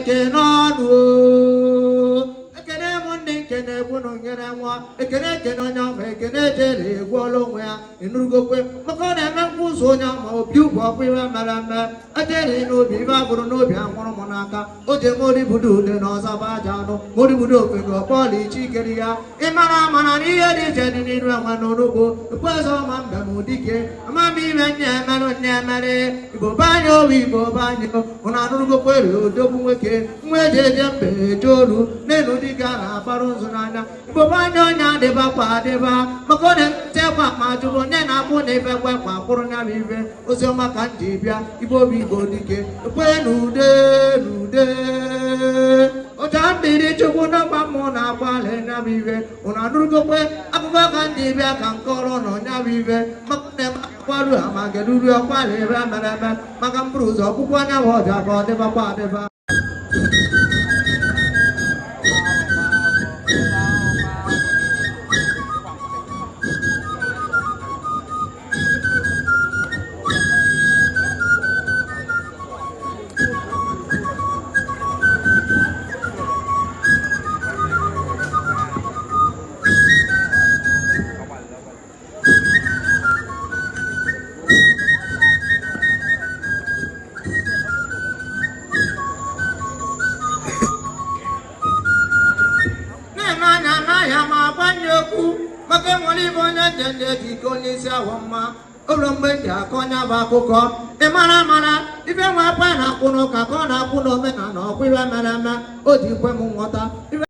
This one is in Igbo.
Chineke n'ọnụ ekene ụmụnne nkene gwunu nyere nwa ekene onye ọma ekene jere egwuola onwe ya ịnụrụgokwe maka ọ na-eme nkwụsụ onye ọma obi ugwu ọkwa iwe mere eme ejere n'obi ibe agụrụ n'obi anwụrụ m n'aka o je moribudo ude na ọzaba aja anụ moribudo ofe na ọkpọọla iche ikeri ya ịmara amara na ihe dị iche dị n'iru enwe n'onugbo ekwezo ọma mbe m dike amama ime nye emerụ nye emere igbo banye owe igbo banye ụna anụrụgokwe ri odogwu nwoke nwa eji eje mbe eje olu n'elu dike a na-agbara ụzụ n'anya igbo banye onye adịbakwa adịba maka ọ na-echekwa ma jụrụ onye na-akwụ na ife kwekwa kwụrụ ya bụ ife oziọma ka m ji bịa igbo obi igbo dike ekwe n'ude n'ude ụcha mmiri chukwu n'ọgba mmụọ na-agbalị nya bụ ife ụna anụrụgokwe akụkọ ka m ji bịa ka nkọrọ nọ nya bụ ife maka na-emakwaru amageduru ọkwalị ebe mere eme maka mkpụrụ ụzọ ọkpụkpụ anya bụ ọja ka ọ dịbakwa adịba maka enwere ibe onye nje ejike onye isi awọ mma ụlọ mgbe ndị akọ nya bụ akụkọ ịmara amara ibe nwa akpa na-akwụ n'ụka ka ọ na-akwụ n'omenala ọkwa ibe mere eme o ji kwe m nghọta